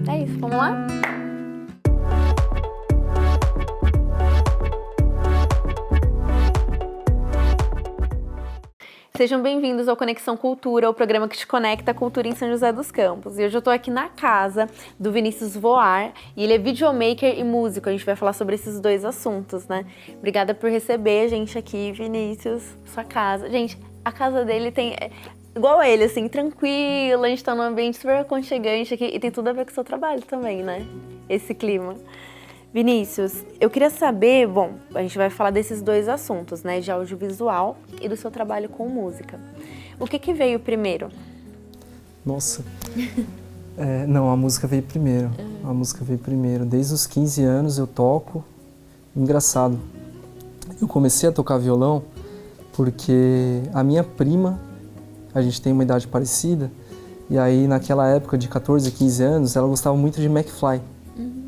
É isso, vamos lá? Sejam bem-vindos ao Conexão Cultura, o programa que te conecta à cultura em São José dos Campos. E hoje eu tô aqui na casa do Vinícius Voar, e ele é videomaker e músico. A gente vai falar sobre esses dois assuntos, né? Obrigada por receber a gente aqui, Vinícius, sua casa. Gente, a casa dele tem... igual a ele, assim, tranquila, a gente tá num ambiente super aconchegante aqui, e tem tudo a ver com o seu trabalho também, né? Esse clima. Vinícius, eu queria saber, bom, a gente vai falar desses dois assuntos, né, de audiovisual e do seu trabalho com música. O que veio primeiro? Nossa, não, a música veio primeiro, a música veio primeiro. Desde os 15 anos eu toco, engraçado, eu comecei a tocar violão porque a minha prima, a gente tem uma idade parecida, e aí naquela época de 14, 15 anos, ela gostava muito de McFly.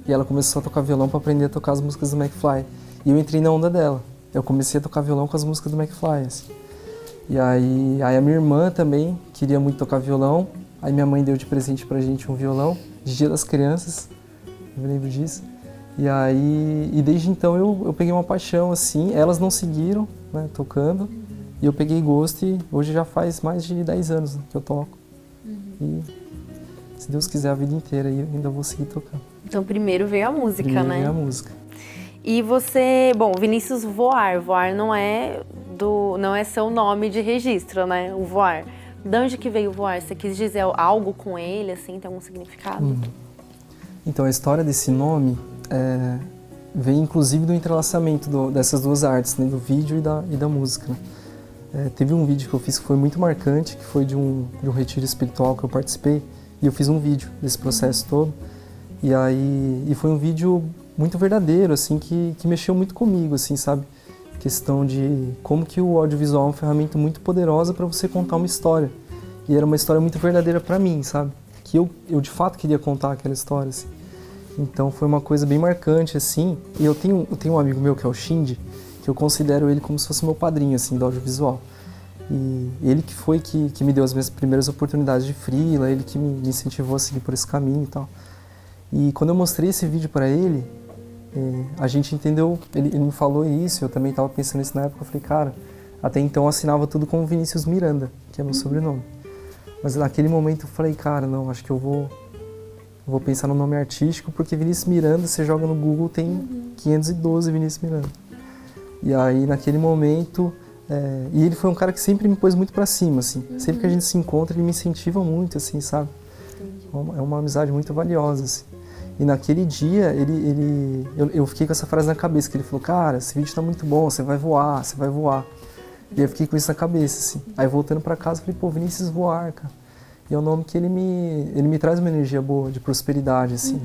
E ela começou a tocar violão para aprender a tocar as músicas do McFly. E eu entrei na onda dela. Eu comecei a tocar violão com as músicas do McFly. Assim. E aí a minha irmã também queria muito tocar violão. Aí minha mãe deu de presente pra gente um violão, de Dia das Crianças. Eu me lembro disso. E desde então eu peguei uma paixão, assim. Elas não seguiram, né, tocando. E eu peguei gosto e hoje já faz mais de 10 anos, né, que eu toco. E se Deus quiser a vida inteira eu ainda vou seguir tocando. Então primeiro veio a música, né? Veio a música. E você, bom, Vinícius Voar, Voar não é seu nome de registro, né? O Voar. De onde que veio o Voar? Você quis dizer algo com ele, assim, tem algum significado? Então a história desse nome vem inclusive do entrelaçamento dessas duas artes, né? Do vídeo e da música. Né? Teve um vídeo que eu fiz que foi muito marcante, que foi de um retiro espiritual que eu participei, e eu fiz um vídeo desse processo todo. E foi um vídeo muito verdadeiro, assim, que mexeu muito comigo, assim, sabe? Questão de como que o audiovisual é uma ferramenta muito poderosa para você contar uma história. E era uma história muito verdadeira para mim, sabe? Que eu de fato queria contar aquela história, assim. Então foi uma coisa bem marcante, assim. E eu tenho um amigo meu que é o Shindy, que eu considero ele como se fosse meu padrinho, assim, do audiovisual. E ele que foi que me deu as minhas primeiras oportunidades de freela, ele que me incentivou a seguir por esse caminho e tal. E quando eu mostrei esse vídeo para ele, a gente entendeu, ele me falou isso, eu também estava pensando nisso na época, eu falei, cara, até então eu assinava tudo como Vinícius Miranda, que é meu sobrenome. Mas naquele momento eu falei, cara, não, acho que eu vou pensar no nome artístico, porque Vinícius Miranda, você joga no Google, tem 512 Vinícius Miranda. E aí naquele momento, e ele foi um cara que sempre me pôs muito para cima, assim, sempre que a gente se encontra ele me incentiva muito, assim, sabe? É uma amizade muito valiosa, assim. E naquele dia, eu fiquei com essa frase na cabeça, que ele falou, cara, esse vídeo tá muito bom, você vai voar, você vai voar. E eu fiquei com isso na cabeça, assim. Aí voltando pra casa, eu falei, pô, Vinícius Voar, cara. E é um nome que ele me traz uma energia boa, de prosperidade, assim.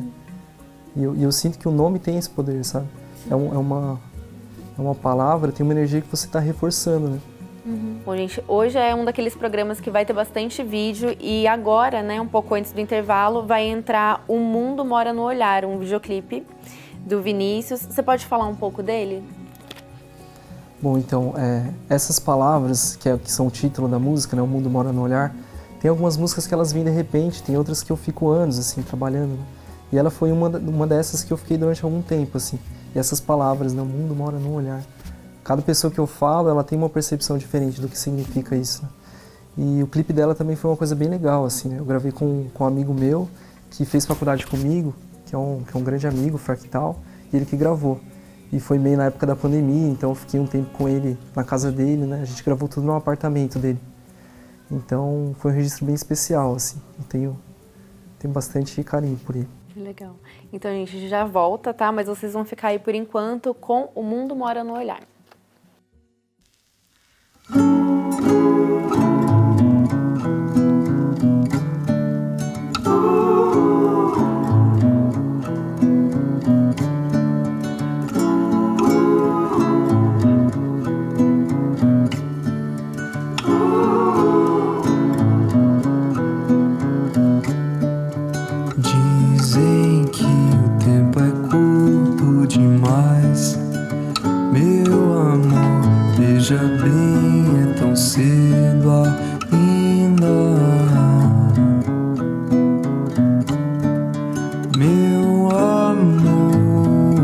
E eu sinto que o nome tem esse poder, sabe? É uma palavra, tem uma energia que você tá reforçando, né? Bom, gente, hoje é um daqueles programas que vai ter bastante vídeo e agora, né, um pouco antes do intervalo, vai entrar O Mundo Mora no Olhar, um videoclipe do Vinícius. Você pode falar um pouco dele? Bom, então, essas palavras, que são o título da música, né, O Mundo Mora no Olhar, tem algumas músicas que elas vêm de repente, tem outras que eu fico anos, assim, trabalhando. Né? E ela foi uma dessas que eu fiquei durante algum tempo, assim. E essas palavras, né, O Mundo Mora no Olhar. Cada pessoa que eu falo, ela tem uma percepção diferente do que significa isso. Né? E o clipe dela também foi uma coisa bem legal, assim, né? Eu gravei com um amigo meu, que fez faculdade comigo, que é um grande amigo, Fractal, e ele que gravou. E foi meio na época da pandemia, então eu fiquei um tempo com ele na casa dele, né? A gente gravou tudo no apartamento dele. Então foi um registro bem especial, assim. Eu tenho bastante carinho por ele. Legal. Então a gente já volta, tá? Mas vocês vão ficar aí por enquanto com O Mundo Mora no Olhar. Dizem que o tempo é curto demais, meu nem é tão cedo ainda. Meu amor,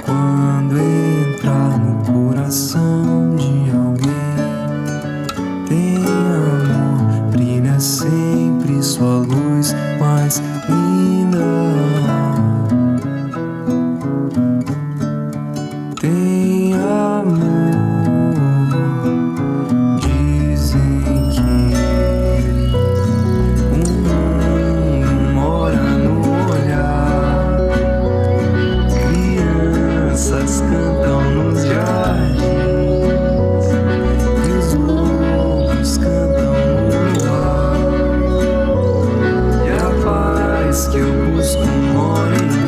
quando entrar no coração de alguém, tem amor, brilha sempre sua luz mais linda. Tem amor, dizem que o mundo mora no olhar. Crianças cantam nos jardins e os lobos cantam no ar. E a paz que eu busco mora em mim.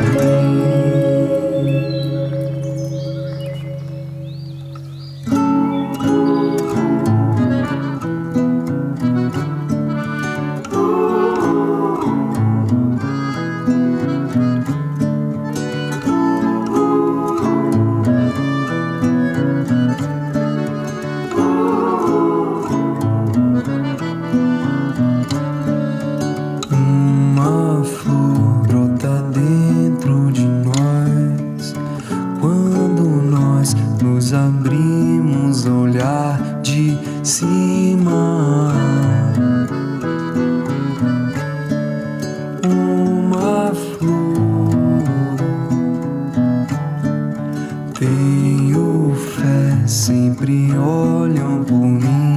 Uma flor brota dentro de nós quando nós nos abrimos a olhar de cima. Uma flor, tenho fé, sempre olham por mim.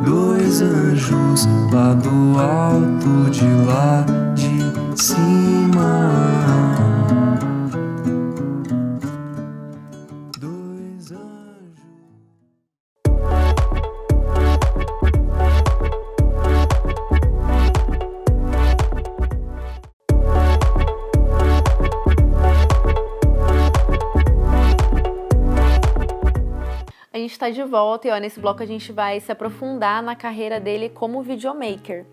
Dois anjos lá do alto de lá de cima. Dois anjos. A gente está de volta e ó, nesse bloco a gente vai se aprofundar na carreira dele como videomaker.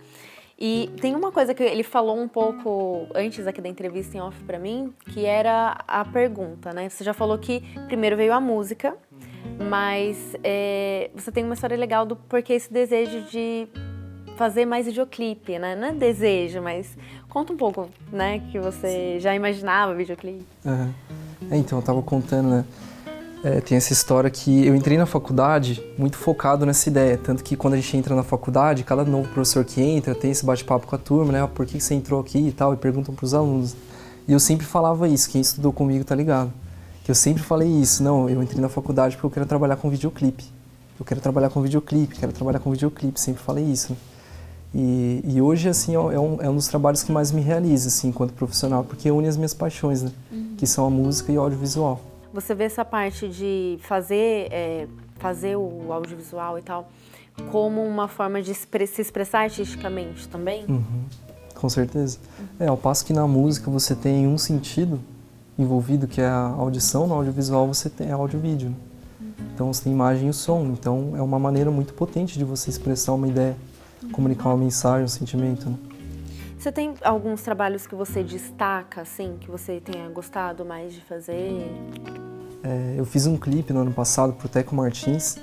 E tem uma coisa que ele falou um pouco antes aqui da entrevista em off pra mim, que era a pergunta, né? Você já falou que primeiro veio a música, mas você tem uma história legal do porquê esse desejo de fazer mais videoclipe, né? Não é desejo, mas conta um pouco, né? Que você já imaginava videoclipe. Então, eu tava contando, né? Tem essa história que eu entrei na faculdade muito focado nessa ideia, tanto que quando a gente entra na faculdade, cada novo professor que entra tem esse bate-papo com a turma, né? Por que você entrou aqui e tal, e perguntam pros alunos. E eu sempre falava isso, quem estudou comigo tá ligado. Que eu sempre falei isso, não, eu entrei na faculdade porque eu quero trabalhar com videoclipe. Eu quero trabalhar com videoclipe, sempre falei isso. Né? E hoje, assim, é um dos trabalhos que mais me realiza, assim, enquanto profissional, porque une as minhas paixões, né? Que são a música e o audiovisual. Você vê essa parte de fazer o audiovisual e tal como uma forma de se expressar artisticamente também? Com certeza. Ao passo que na música você tem um sentido envolvido, que é a audição, no audiovisual você tem áudio e vídeo. Né? Então você tem imagem e o som. Então é uma maneira muito potente de você expressar uma ideia, comunicar uma mensagem, um sentimento. Né? Você tem alguns trabalhos que você destaca, assim, que você tenha gostado mais de fazer? Eu fiz um clipe no ano passado pro Teco Martins,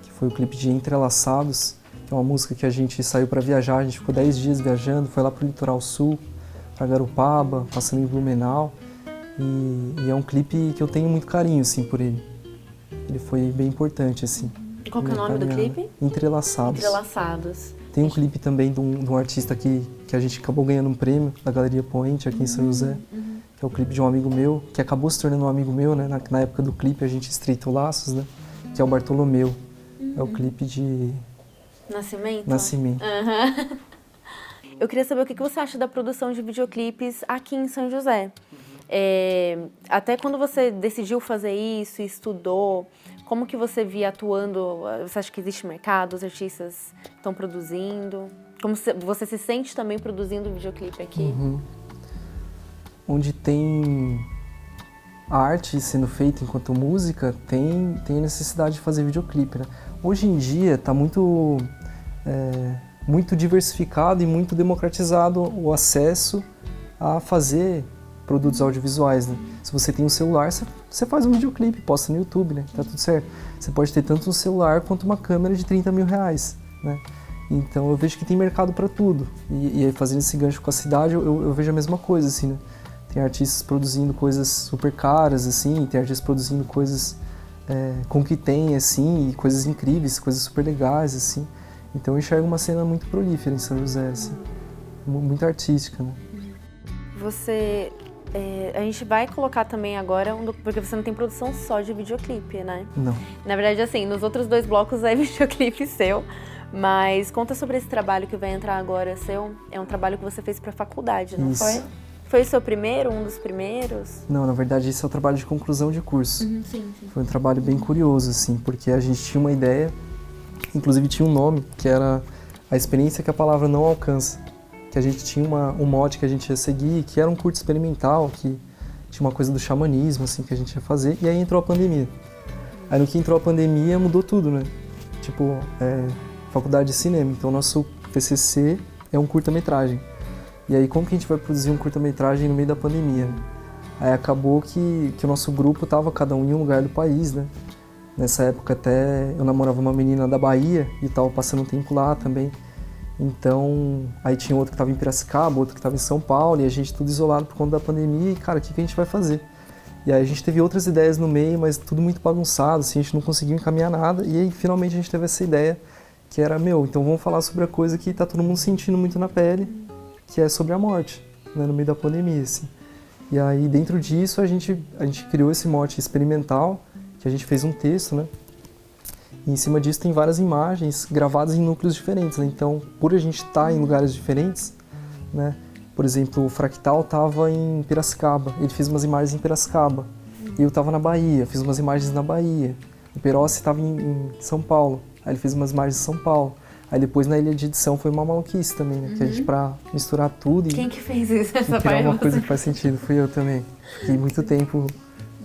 que foi o clipe de Entrelaçados, que é uma música que a gente saiu para viajar, a gente ficou 10 dias viajando, foi lá pro litoral sul, para Garopaba, passando em Blumenau, e é um clipe que eu tenho muito carinho, assim, por ele. Ele foi bem importante, assim. Qual que é o nome do clipe? Entrelaçados. Entrelaçados. Tem um clipe também de um artista que a gente acabou ganhando um prêmio da Galeria Poente aqui em São José, que é o clipe de um amigo meu, que acabou se tornando um amigo meu, né? Na época do clipe a gente estreitou laços, né? Que é o Bartolomeu. É o clipe de... Nascimento. Eu queria saber o que você acha da produção de videoclipes aqui em São José. Até quando você decidiu fazer isso, estudou, como que você via atuando? Você acha que existe mercado, os artistas estão produzindo? Como você se sente também produzindo videoclipe aqui? Onde tem arte sendo feita enquanto música, tem necessidade de fazer videoclipe, né? Hoje em dia está muito diversificado e muito democratizado o acesso a fazer produtos audiovisuais, né? Se você tem um celular, você faz um videoclipe, posta no YouTube, né? Tá tudo certo. Você pode ter tanto um celular quanto uma câmera de 30 mil reais, né? Então eu vejo que tem mercado para tudo. E aí, fazendo esse gancho com a cidade, eu vejo a mesma coisa, assim, né? Tem artistas produzindo coisas super caras, assim, tem artistas produzindo coisas com o que tem, assim, e coisas incríveis, coisas super legais, assim. Então eu enxergo uma cena muito prolífera em São José, assim, muito artística, né? A gente vai colocar também agora, porque você não tem produção só de videoclipe, né? Não. Na verdade, assim, nos outros 2 blocos é videoclipe seu, mas conta sobre esse trabalho que vai entrar agora seu. É um trabalho que você fez pra faculdade, não Isso. foi? Foi o seu primeiro, um dos primeiros? Não, na verdade esse é o trabalho de conclusão de curso. Sim. Foi um trabalho bem curioso, assim, porque a gente tinha uma ideia, inclusive tinha um nome, que era a experiência que a palavra não alcança. Que a gente tinha um mote que a gente ia seguir, que era um curso experimental, que tinha uma coisa do xamanismo, assim, que a gente ia fazer, e aí entrou a pandemia. Aí no que entrou a pandemia, mudou tudo, né? Tipo, faculdade de cinema, então nosso TCC é um curta-metragem. E aí como que a gente vai produzir um curta-metragem no meio da pandemia, né? Aí acabou que o nosso grupo tava cada um em um lugar do país, né? Nessa época até eu namorava uma menina da Bahia e tava passando um tempo lá também. Então, aí tinha outro que estava em Piracicaba, outro que estava em São Paulo, e a gente tudo isolado por conta da pandemia, e cara, o que a gente vai fazer? E aí a gente teve outras ideias no meio, mas tudo muito bagunçado, assim, a gente não conseguiu encaminhar nada, e aí finalmente a gente teve essa ideia, que era, então vamos falar sobre a coisa que tá todo mundo sentindo muito na pele, que é sobre a morte, né, no meio da pandemia, assim. E aí dentro disso a gente criou esse mote experimental, que a gente fez um texto, né? E em cima disso tem várias imagens gravadas em núcleos diferentes, né? Então, por a gente estar em lugares diferentes, né? Por exemplo, o Fractal estava em Piracicaba, ele fez umas imagens em Piracicaba. Eu estava na Bahia, fiz umas imagens na Bahia. O Perossi estava em São Paulo, aí ele fez umas imagens em São Paulo. Aí depois na ilha de edição foi uma maluquice também, né? Que a gente, pra misturar tudo Quem que fez isso? e criar uma coisa que faz sentido, fui eu também. Fiquei muito tempo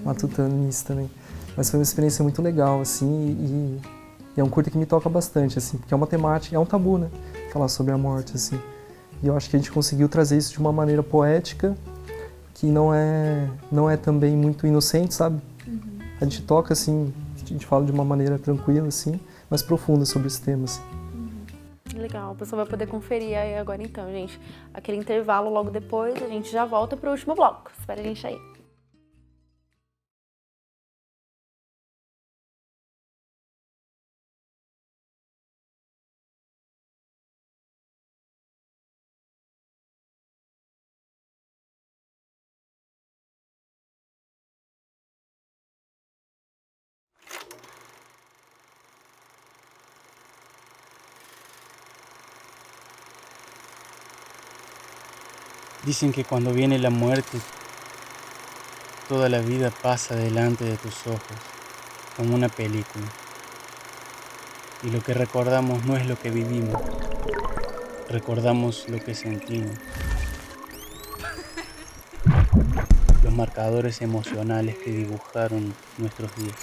matutando nisso também. Mas foi uma experiência muito legal, assim, e é um curta que me toca bastante, assim, porque é uma temática, é um tabu, né? Falar sobre a morte, assim. E eu acho que a gente conseguiu trazer isso de uma maneira poética, que não é também muito inocente, sabe? A gente toca, assim, a gente fala de uma maneira tranquila, assim, mas profunda sobre esse tema, assim. Legal, a pessoa vai poder conferir aí agora então, gente. Aquele intervalo logo depois, a gente já volta pro último bloco. Espera a gente aí. Dicen que cuando viene la muerte, toda la vida pasa delante de tus ojos, como una película. Y lo que recordamos no es lo que vivimos, recordamos lo que sentimos. Los marcadores emocionales que dibujaron nuestros días.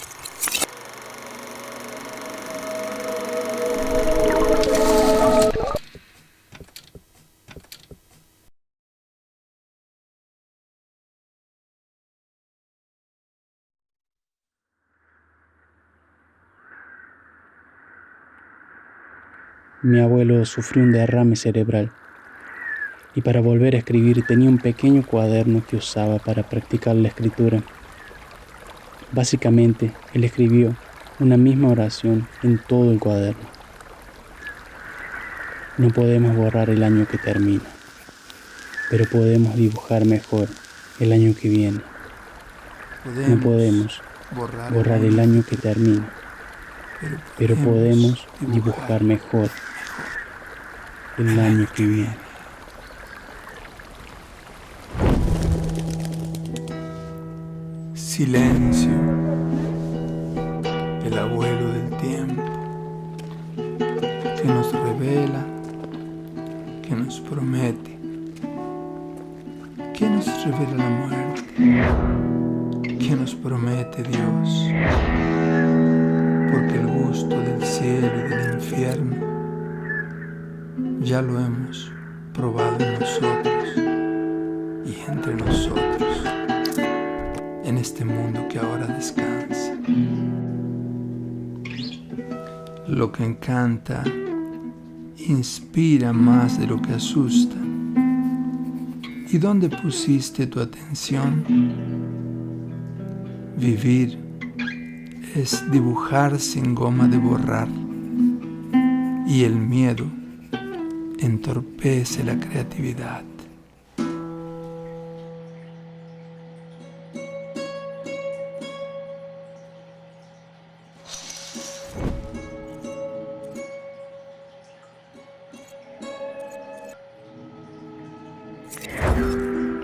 Mi abuelo sufrió un derrame cerebral y para volver a escribir tenía un pequeño cuaderno que usaba para practicar la escritura. Básicamente, él escribió una misma oración en todo el cuaderno. No podemos borrar el año que termina, pero podemos dibujar mejor el año que viene. No podemos borrar el año que termina, pero podemos dibujar mejor el año que viene. Silencio, el abuelo del tiempo, que nos revela, que nos promete, que nos revela la muerte, que nos promete Dios, porque el gusto del cielo y del infierno ya lo hemos probado nosotros y entre nosotros, en este mundo que ahora descansa. Lo que encanta inspira más de lo que asusta. ¿Y dónde pusiste tu atención? Vivir es dibujar sin goma de borrar, y el miedo entorpece la creatividad.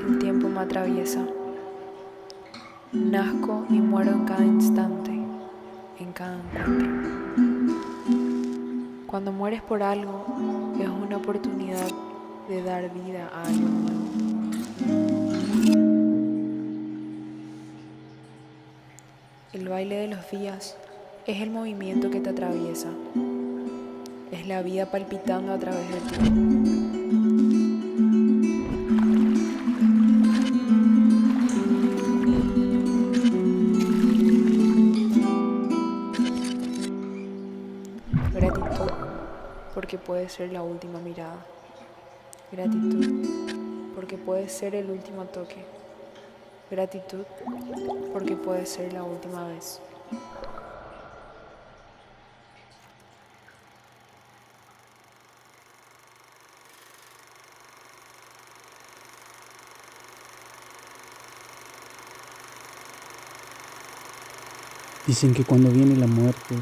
El tiempo me atraviesa. Nazco y muero en cada instante, en cada encuentro. Cuando mueres por algo, es una oportunidad de dar vida a algo nuevo. El baile de los días es el movimiento que te atraviesa. Es la vida palpitando a través de ti. Gratitud, porque puede ser la última mirada. Gratitud, porque puede ser el último toque. Gratitud, porque puede ser la última vez. Dicen que cuando viene la muerte,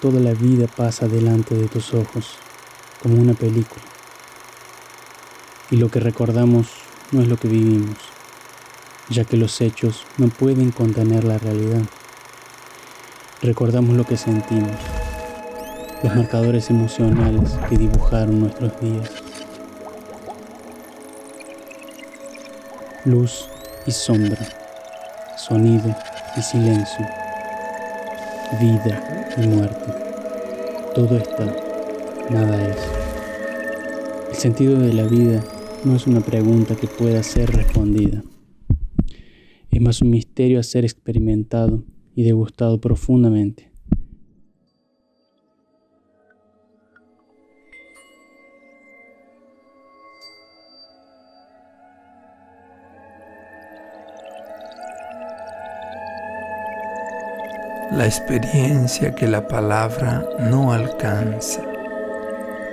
toda la vida pasa delante de tus ojos, como una película. Y lo que recordamos no es lo que vivimos, ya que los hechos no pueden contener la realidad. Recordamos lo que sentimos, los marcadores emocionales que dibujaron nuestros días. Luz y sombra, sonido y silencio, vida y muerte. Todo está, nada es. El sentido de la vida no es una pregunta que pueda ser respondida. Es más un misterio a ser experimentado y degustado profundamente. La experiencia que la palabra no alcanza.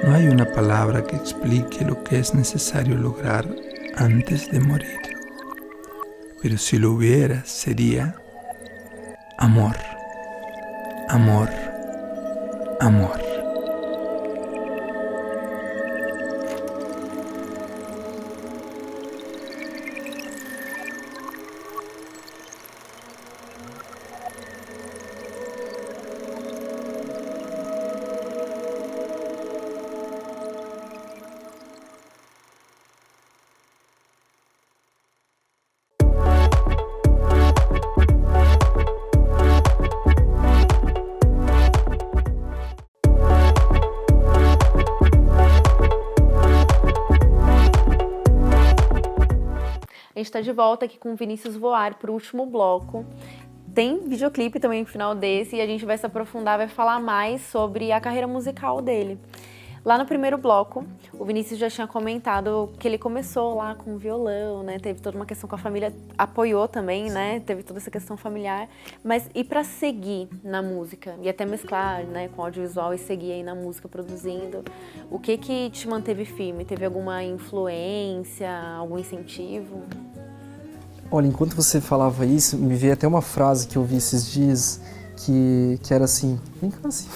No hay una palabra que explique lo que es necesario lograr antes de morir. Pero si lo hubiera, sería amor, amor, amor. A gente está de volta aqui com o Vinícius Voar para o último bloco. Tem videoclipe também no final desse e a gente vai se aprofundar, vai falar mais sobre a carreira musical dele. Lá no primeiro bloco, o Vinícius já tinha comentado que ele começou lá com violão, né? Teve toda uma questão com a família, apoiou também, né? Teve toda essa questão familiar. Mas e para seguir na música e até mesclar, né, com audiovisual e seguir aí na música produzindo, o que te manteve firme? Teve alguma influência, algum incentivo? Olha, enquanto você falava isso, me veio até uma frase que eu vi esses dias que era assim, vem cá assim.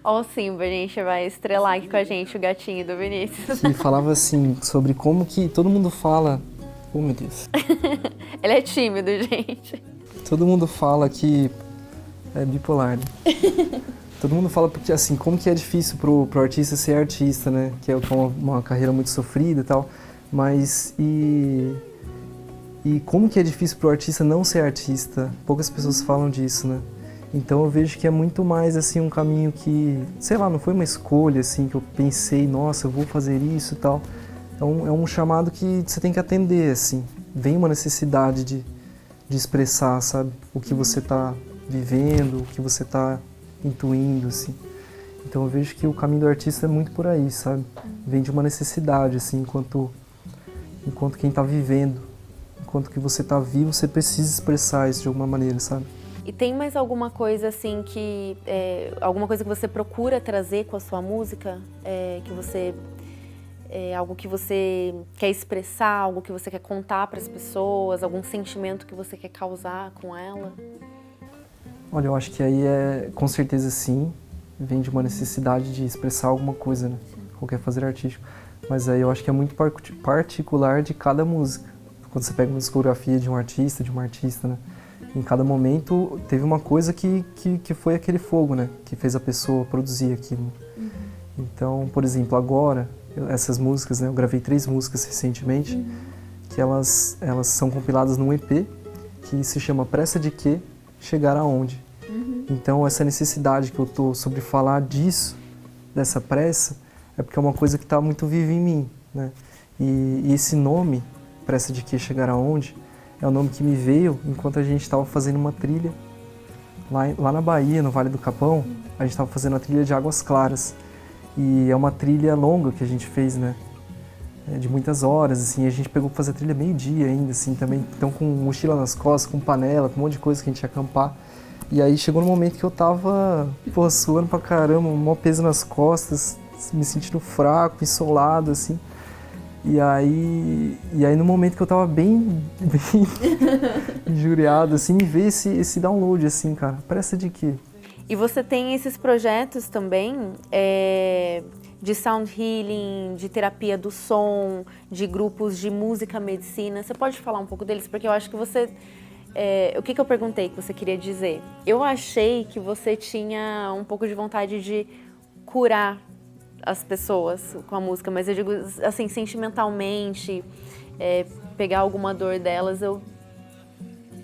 Ó, o Simba, a gente vai estrelar aqui com a gente, o gatinho do Vinícius. Que falava assim, sobre como que todo mundo fala... Oh, meu Deus. Ele é tímido, gente. Todo mundo fala que é bipolar, né? Todo mundo fala porque, assim, como que é difícil pro artista ser artista, né? Que é uma carreira muito sofrida e tal. Mas, e como que é difícil pro artista não ser artista? Poucas pessoas falam disso, né? Então eu vejo que é muito mais assim um caminho que, sei lá, não foi uma escolha assim que eu pensei, nossa, eu vou fazer isso e tal. é um chamado que você tem que atender, assim. Vem uma necessidade de expressar, sabe? O que você está vivendo, o que você está intuindo, assim. Então eu vejo que o caminho do artista é muito por aí, sabe? Vem de uma necessidade, assim, enquanto quem está vivendo, enquanto que você está vivo, você precisa expressar isso de alguma maneira, sabe? E tem mais alguma coisa assim alguma coisa que você procura trazer com a sua música? Algo que você quer expressar, algo que você quer contar para as pessoas, algum sentimento que você quer causar com ela? Olha, eu acho que aí com certeza sim, vem de uma necessidade de expressar alguma coisa, né? Qualquer fazer artístico. Mas aí eu acho que é muito particular de cada música. Quando você pega uma discografia de um artista, né? Em cada momento teve uma coisa que foi aquele fogo, né? Que fez a pessoa produzir aquilo. Então, por exemplo, agora, essas músicas, né? Eu gravei 3 músicas recentemente, que elas são compiladas num EP, que se chama Pressa de Quê? Chegar Aonde? Então, essa necessidade que eu tô sobre falar disso, dessa pressa, é porque é uma coisa que está muito viva em mim, né? E esse nome, Pressa de Quê? Chegar Aonde? É o nome que me veio enquanto a gente estava fazendo uma trilha lá na Bahia, no Vale do Capão. A gente estava fazendo a trilha de Águas Claras. E é uma trilha longa que a gente fez, né? De muitas horas, assim. A gente pegou para fazer a trilha meio-dia ainda, assim, também. Então, com mochila nas costas, com panela, com um monte de coisa que a gente ia acampar. E aí chegou no momento que eu tava, suando pra caramba, um maior peso nas costas, me sentindo fraco, insolado, assim. E aí no momento que eu tava bem injuriado, assim, me veio esse download, assim, cara. Pressa de quê? E você tem esses projetos também de sound healing, de terapia do som, de grupos de música medicina. Você pode falar um pouco deles? Porque eu acho que você... o que eu perguntei que você queria dizer? Eu achei que você tinha um pouco de vontade de curar as pessoas com a música, mas eu digo assim, sentimentalmente, pegar alguma dor delas, eu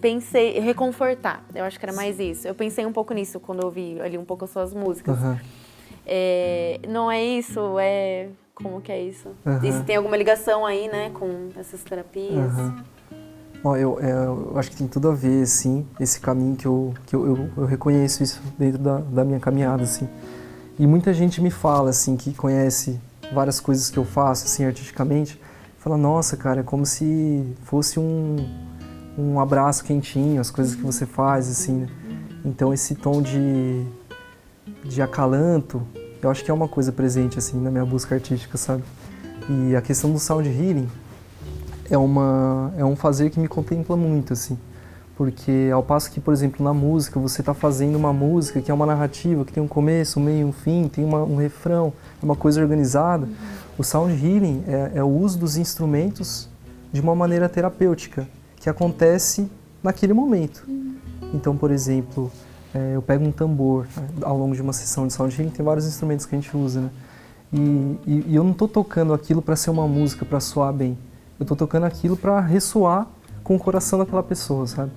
pensei, reconfortar, eu acho que era mais isso. Eu pensei um pouco nisso quando eu ouvi ali um pouco as suas músicas. Não é isso? Como que é isso? E se tem alguma ligação aí, né, com essas terapias? Bom, eu acho que tem tudo a ver, assim, esse caminho que eu reconheço isso dentro da minha caminhada, assim. E muita gente me fala, assim, que conhece várias coisas que eu faço, assim, artisticamente, fala, nossa, cara, é como se fosse um abraço quentinho, as coisas que você faz, assim, né? Então, esse tom de acalanto, eu acho que é uma coisa presente, assim, na minha busca artística, sabe? E a questão do sound healing é um fazer que me contempla muito, assim. Porque ao passo que, por exemplo, na música, você está fazendo uma música que é uma narrativa, que tem um começo, um meio, um fim, tem um refrão, é uma coisa organizada. O sound healing é o uso dos instrumentos de uma maneira terapêutica, que acontece naquele momento. Então, por exemplo, eu pego um tambor, né, ao longo de uma sessão de sound healing, tem vários instrumentos que a gente usa, né? E eu não estou tocando aquilo para ser uma música, para soar bem. Eu estou tocando aquilo para ressoar com o coração daquela pessoa, sabe?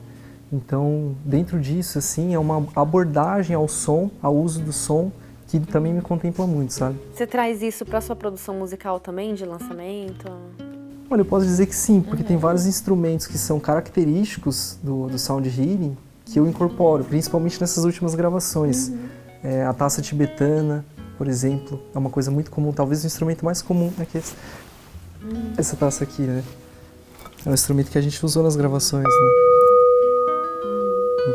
Então, dentro disso, assim, é uma abordagem ao som, ao uso do som, que também me contempla muito, sabe? Você traz isso para sua produção musical também, de lançamento? Olha, eu posso dizer que sim, porque tem vários instrumentos que são característicos do sound healing que eu incorporo, principalmente nessas últimas gravações. A taça tibetana, por exemplo, é uma coisa muito comum, talvez o instrumento mais comum é que essa taça aqui, né? É um instrumento que a gente usou nas gravações, né?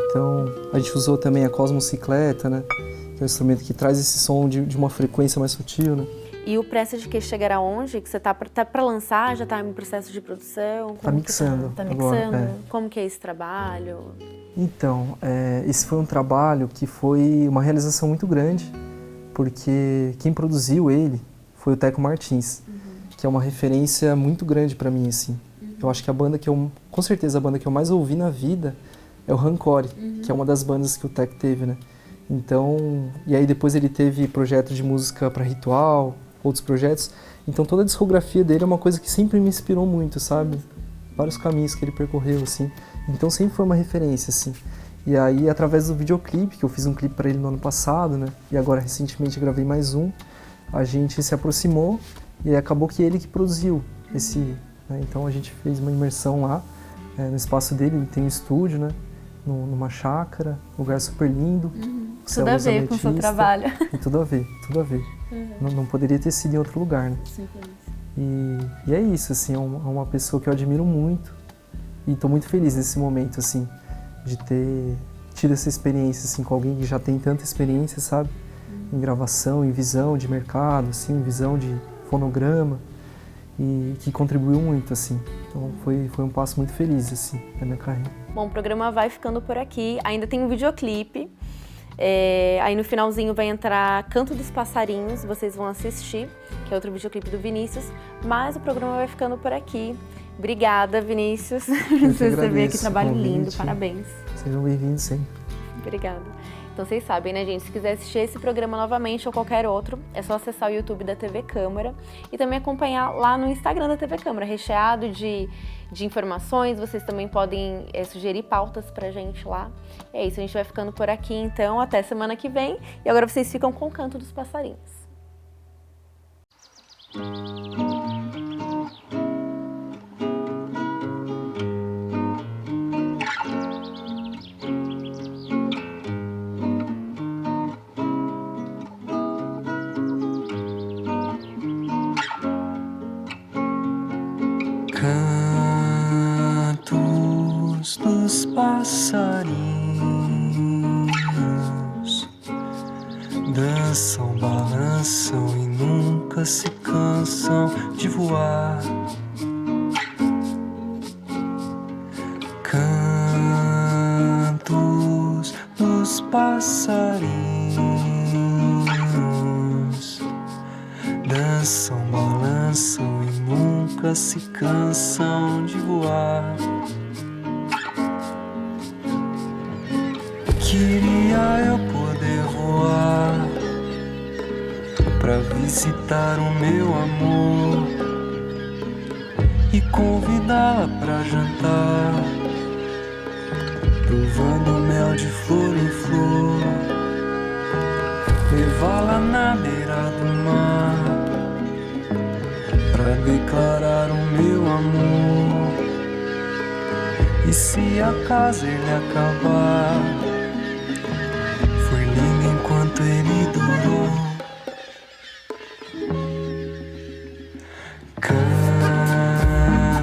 Então, a gente usou também a cosmocicleta, né? Que é um instrumento que traz esse som de uma frequência mais sutil, né? E o Pressa de Quê? Chegar Aonde? Que você tá para lançar, já tá em processo de produção? Tá mixando. Tá mixando? Agora, Como que é esse trabalho? Então, esse foi um trabalho que foi uma realização muito grande, porque quem produziu ele foi o Teco Martins, que é uma referência muito grande para mim, assim. Eu acho que com certeza a banda que eu mais ouvi na vida é o Rancore, que é uma das bandas que o Teco teve, né? Então, e aí depois ele teve projeto de música para Ritual, outros projetos. Então toda a discografia dele é uma coisa que sempre me inspirou muito, sabe? Vários caminhos que ele percorreu, assim. Então sempre foi uma referência, assim. E aí, através do videoclipe, que eu fiz um clipe para ele no ano passado, né? E agora, recentemente, gravei mais um. A gente se aproximou E aí acabou que ele que produziu esse, né? Então a gente fez uma imersão lá, no espaço dele, ele tem um estúdio, né? Numa chácara, lugar super lindo. Tudo a ver com o seu trabalho. E tudo a ver, tudo a ver. Não poderia ter sido em outro lugar, né? Sim. E é isso, assim, é uma pessoa que eu admiro muito e estou muito feliz nesse momento, assim, de ter tido essa experiência, assim, com alguém que já tem tanta experiência, sabe? Em gravação, em visão de mercado, assim, em visão de fonograma e que contribuiu muito, assim. Então foi um passo muito feliz, assim, na minha carreira. Bom, o programa vai ficando por aqui. Ainda tem um videoclipe. Aí no finalzinho vai entrar Canto dos Passarinhos, vocês vão assistir, que é outro videoclipe do Vinícius. Mas o programa vai ficando por aqui. Obrigada, Vinícius, por você receber aqui. Trabalho lindo, parabéns. Sejam bem-vindos sempre. Obrigada. Então vocês sabem, né, gente? Se quiser assistir esse programa novamente ou qualquer outro, é só acessar o YouTube da TV Câmara e também acompanhar lá no Instagram da TV Câmara, recheado de informações. Vocês também podem sugerir pautas pra gente lá. É isso, a gente vai ficando por aqui, então, até semana que vem. E agora vocês ficam com o Canto dos Passarinhos. Cantos dos passarinhos dançam, balançam e nunca se cansam de voar. Cantos dos passarinhos dançam, balançam e nunca se cansam de voar. Queria eu poder voar pra visitar o meu amor e convidá-la pra jantar, provando mel de flor em flor, levá-la na beira do mar pra declarar o meu amor. E se acaso ele acabar, foi lindo enquanto ele durou.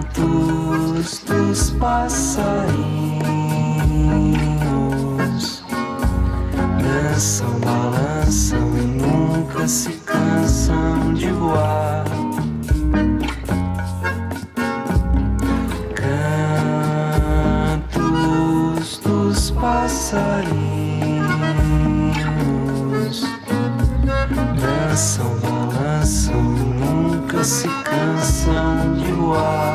Cantos dos passarinhos dançam, balançam e nunca se cansam de voar. Cantos dos passarinhos dançam, balançam e nunca se cansam de voar.